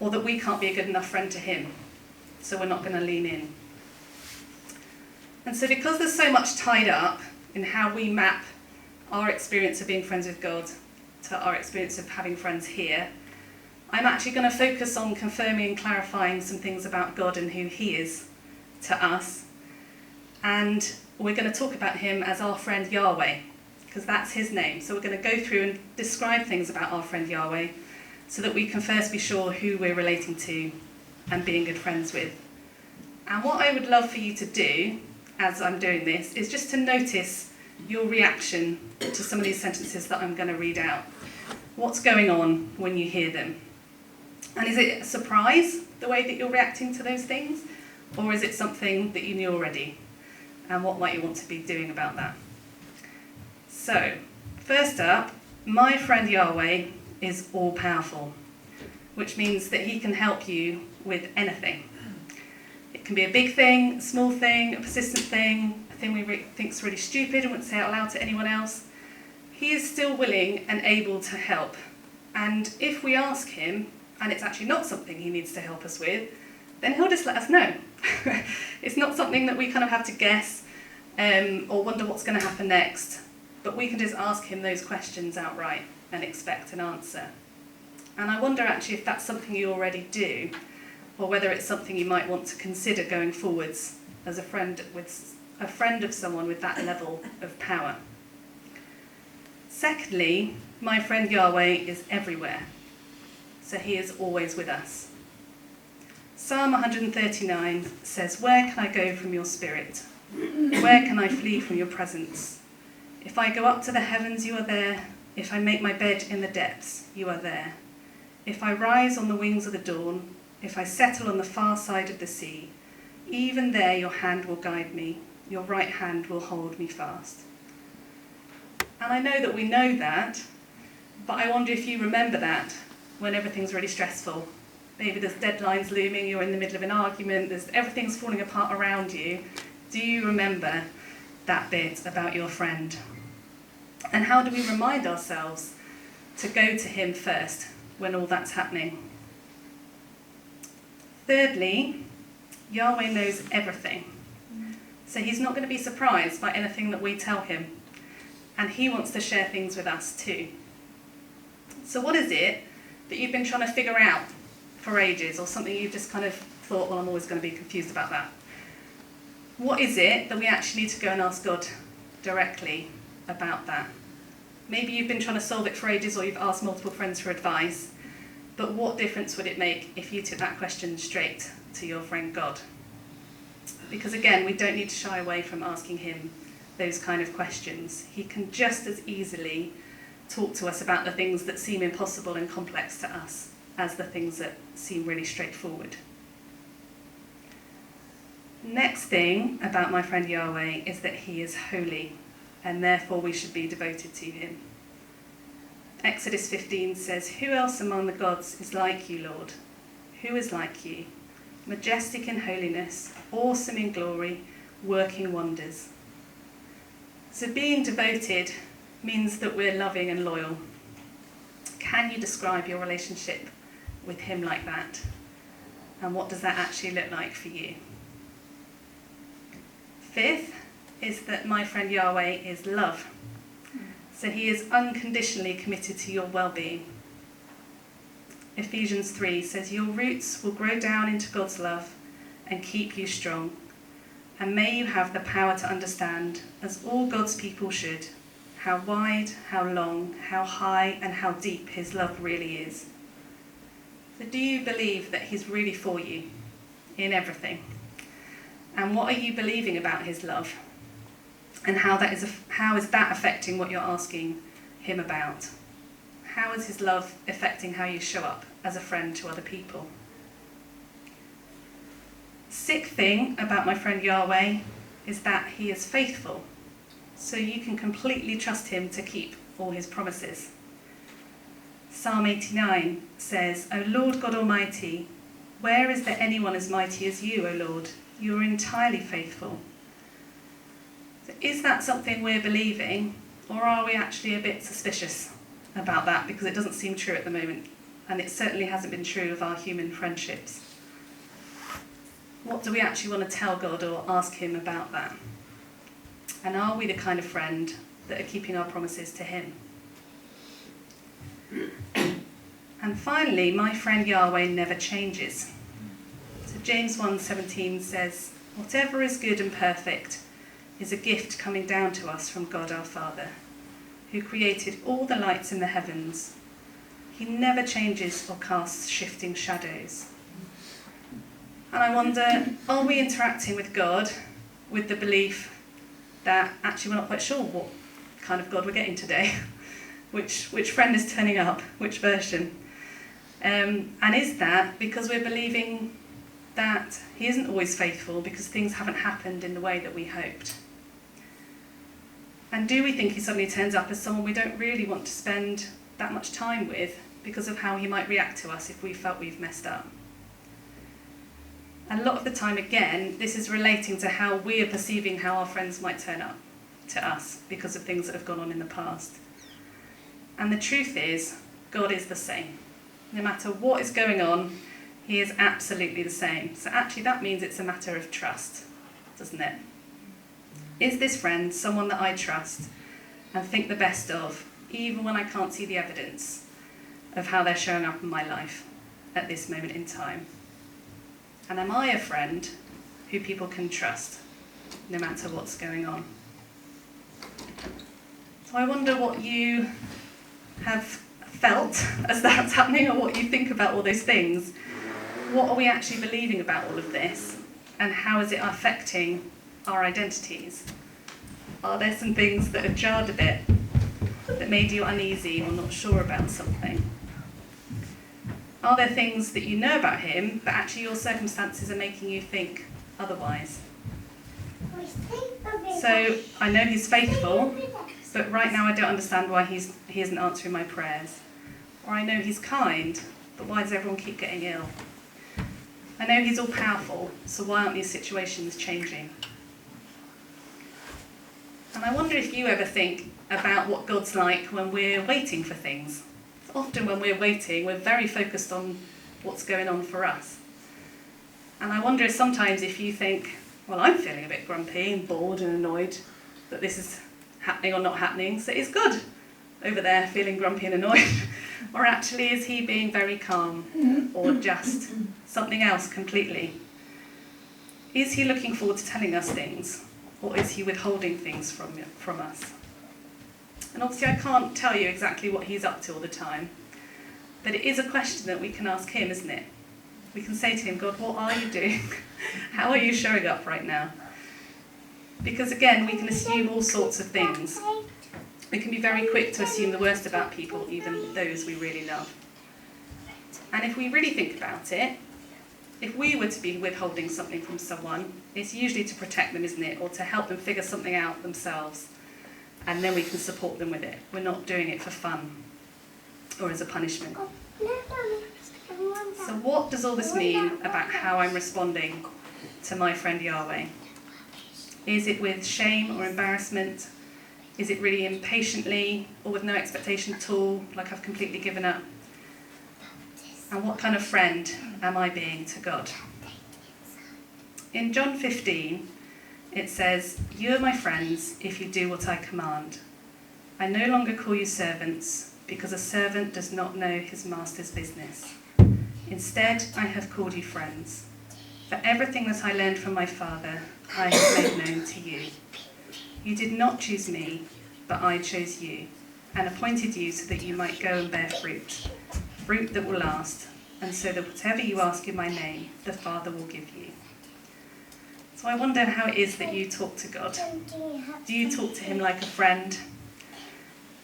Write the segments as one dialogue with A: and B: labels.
A: or that we can't be a good enough friend to him, so we're not going to lean in. And so because there's so much tied up in how we map our experience of being friends with God to our experience of having friends here, I'm actually going to focus on confirming and clarifying some things about God and who he is to us. And we're going to talk about him as our friend Yahweh, because that's his name. So we're going to go through and describe things about our friend Yahweh so that we can first be sure who we're relating to and being good friends with. And what I would love for you to do as I'm doing this is just to notice your reaction to some of these sentences that I'm going to read out. What's going on when you hear them? And is it a surprise, the way that you're reacting to those things? Or is it something that you knew already? And what might you want to be doing about that? So, first up, my friend Yahweh is all-powerful, which means that he can help you with anything. It can be a big thing, a small thing, a persistent thing, a thing we think is really stupid and wouldn't say out loud to anyone else. He is still willing and able to help. And if we ask him, and it's actually not something he needs to help us with, then he'll just let us know. It's not something that we kind of have to guess or wonder what's going to happen next. But we can just ask him those questions outright and expect an answer. And I wonder actually if that's something you already do, or whether it's something you might want to consider going forwards as a friend of someone with that level of power. Secondly, my friend Yahweh is everywhere, so he is always with us. Psalm 139 says, "Where can I go from your spirit? Where can I flee from your presence? If I go up to the heavens, you are there. If I make my bed in the depths, you are there. If I rise on the wings of the dawn, if I settle on the far side of the sea, even there your hand will guide me, your right hand will hold me fast." And I know that we know that, but I wonder if you remember that when everything's really stressful. Maybe there's deadlines looming, you're in the middle of an argument, everything's falling apart around you. Do you remember that bit about your friend? And how do we remind ourselves to go to him first when all that's happening? Thirdly, Yahweh knows everything. So he's not going to be surprised by anything that we tell him. And he wants to share things with us too. So what is it that you've been trying to figure out for ages, or something you've just kind of thought, well, I'm always going to be confused about that? What is it that we actually need to go and ask God directly about that? Maybe you've been trying to solve it for ages, or you've asked multiple friends for advice, but what difference would it make if you took that question straight to your friend God? Because again, we don't need to shy away from asking him those kind of questions. He can just as easily talk to us about the things that seem impossible and complex to us as the things that seem really straightforward. Next thing about my friend Yahweh is that he is holy, and therefore we should be devoted to him. Exodus 15 says, "Who else among the gods is like you, Lord? Who is like you? Majestic in holiness, awesome in glory, working wonders." So being devoted means that we're loving and loyal. Can you describe your relationship with him like that? And what does that actually look like for you? Fifth is that my friend Yahweh is love. So he is unconditionally committed to your well-being. Ephesians 3 says, "Your roots will grow down into God's love and keep you strong. And may you have the power to understand, as all God's people should, how wide, how long, how high, and how deep his love really is." So do you believe that he's really for you in everything? And what are you believing about his love? And how is that affecting what you're asking him about? How is his love affecting how you show up as a friend to other people? Sixth thing about my friend Yahweh is that he is faithful. So you can completely trust him to keep all his promises. Psalm 89 says, "O Lord God Almighty, where is there anyone as mighty as you, O Lord? You are entirely faithful." So is that something we're believing, or are we actually a bit suspicious about that because it doesn't seem true at the moment? and it certainly hasn't been true of our human friendships. What do we actually want to tell God or ask him about that? And are we the kind of friend that are keeping our promises to him? And finally, my friend Yahweh never changes. So James 1:17 says, whatever is good and perfect is a gift coming down to us from God our Father, who created all the lights in the heavens. He never changes or casts shifting shadows. And I wonder, are we interacting with God with the belief that actually we're not quite sure what kind of God we're getting today? Which friend is turning up? Which version? And is that because we're believing that he isn't always faithful because things haven't happened in the way that we hoped? And do we think he suddenly turns up as someone we don't really want to spend that much time with because of how he might react to us if we felt we've messed up? And a lot of the time, again, this is relating to how we are perceiving how our friends might turn up to us because of things that have gone on in the past. And the truth is, God is the same. No matter what is going on, he is absolutely the same. So actually that means it's a matter of trust, doesn't it? Is this friend someone that I trust and think the best of, even when I can't see the evidence of how they're showing up in my life at this moment in time? And am I a friend who people can trust, no matter what's going on? So I wonder what you have felt as that's happening, or what you think about all those things. What are we actually believing about all of this? And how is it affecting our identities? Are there some things that have jarred a bit, that made you uneasy or not sure about something? Are there things that you know about him, but actually your circumstances are making you think otherwise? So I know he's faithful, but right now I don't understand why he isn't answering my prayers. Or I know he's kind, but why does everyone keep getting ill? I know he's all powerful, so why aren't these situations changing? And I wonder if you ever think about what God's like when we're waiting for things. Often when we're waiting, we're very focused on what's going on for us. And I wonder sometimes if you think, well, I'm feeling a bit grumpy and bored and annoyed that this is happening or not happening, so it's good over there feeling grumpy and annoyed. Or actually is he being very calm or just something else completely? Is he looking forward to telling us things, or is he withholding things from us? And obviously I can't tell you exactly what he's up to all the time, but it is a question that we can ask him, isn't it? We can say to him, God, what are you doing? How are you showing up right now? Because again, we can assume all sorts of things. We can be very quick to assume the worst about people, even those we really love. And if we really think about it, if we were to be withholding something from someone, it's usually to protect them, isn't it? Or to help them figure something out themselves. And then we can support them with it. We're not doing it for fun or as a punishment. So what does all this mean about how I'm responding to my friend Yahweh? Is it with shame or embarrassment? Is it really impatiently or with no expectation at all, like I've completely given up? And what kind of friend am I being to God? In John 15, it says, "You are my friends if you do what I command. I no longer call you servants, because a servant does not know his master's business. Instead, I have called you friends. For everything that I learned from my Father, I have made known to you. You did not choose me, but I chose you, and appointed you so that you might go and bear fruit, fruit that will last, and so that whatever you ask in my name, the Father will give you." So I wonder how it is that you talk to God. Do you talk to him like a friend?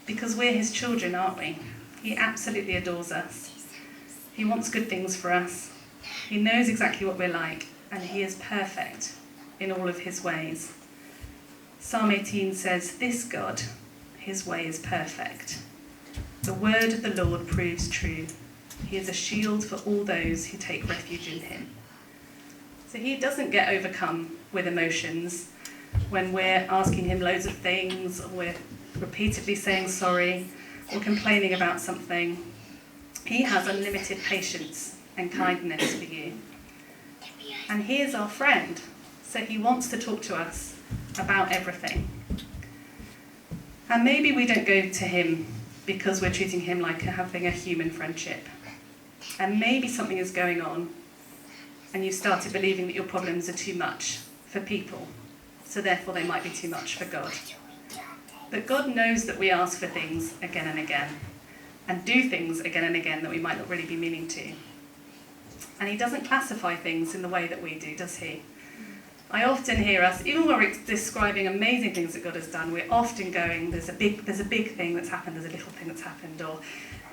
A: Because we're his children, aren't we? He absolutely adores us. He wants good things for us. He knows exactly what we're like, and he is perfect in all of his ways. Psalm 18 says, "This God, his way is perfect. The word of the Lord proves true. He is a shield for all those who take refuge in him." So he doesn't get overcome with emotions when we're asking him loads of things, or we're repeatedly saying sorry, or complaining about something, He has unlimited patience and kindness for you. And he is our friend, so he wants to talk to us about everything. And maybe we don't go to him because we're treating him like having a human friendship. And maybe something is going on, and you've started believing that your problems are too much for people, so therefore they might be too much for God. But God knows that we ask for things again and again, and do things again and again that we might not really be meaning to. And he doesn't classify things in the way that we do, does he? I often hear us, even when we're describing amazing things that God has done, we're often going, there's a big thing that's happened, there's a little thing that's happened, or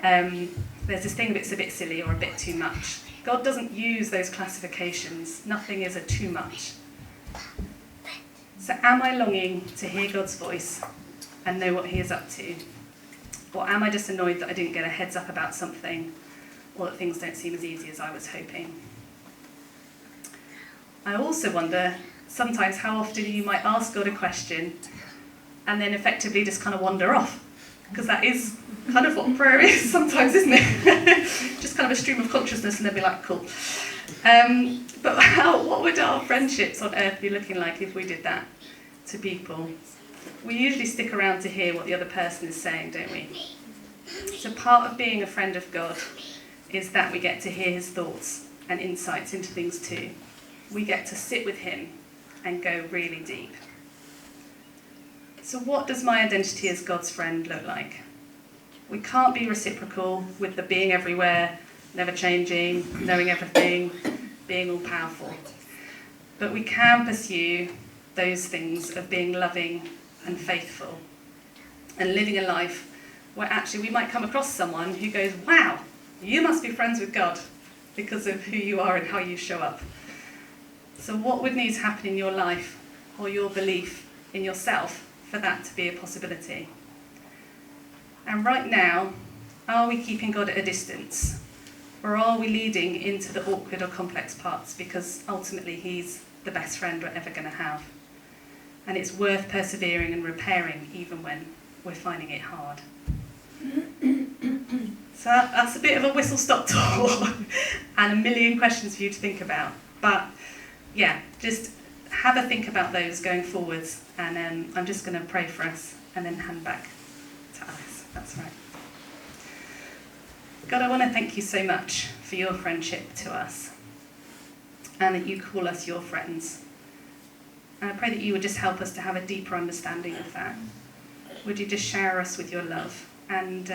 A: there's this thing that's a bit silly or a bit too much. God doesn't use those classifications. Nothing is a too much. So am I longing to hear God's voice and know what he is up to? Or am I just annoyed that I didn't get a heads up about something, or that things don't seem as easy as I was hoping? I also wonder sometimes how often you might ask God a question and then effectively just kind of wander off, because that is kind of what prayer is sometimes, isn't it? Just kind of a stream of consciousness and then be like, cool. But what would our friendships on earth be looking like if we did that to people? We usually stick around to hear what the other person is saying, don't we? So part of being a friend of God is that we get to hear his thoughts and insights into things too. We get to sit with him and go really deep. So what does my identity as God's friend look like? We can't be reciprocal with the being everywhere, never changing, knowing everything, being all powerful. But we can pursue those things of being loving and faithful and living a life where actually we might come across someone who goes, wow, you must be friends with God because of who you are and how you show up. So what would need to happen in your life or your belief in yourself for that to be a possibility? And right now, are we keeping God at a distance? Or are we leading into the awkward or complex parts because ultimately he's the best friend we're ever going to have? And it's worth persevering and repairing even when we're finding it hard. So that's a bit of a whistle-stop tour and a million questions for you to think about. But yeah, just have a think about those going forwards, and I'm just going to pray for us and then hand back to Alice. That's right. God, I want to thank you so much for your friendship to us and that you call us your friends. And I pray that you would just help us to have a deeper understanding of that. Would you just shower us with your love? And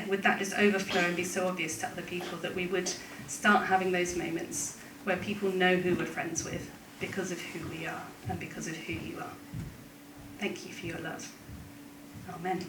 A: would that just overflow and be so obvious to other people that we would start having those moments where people know who we're friends with because of who we are and because of who you are. Thank you for your love. Amen.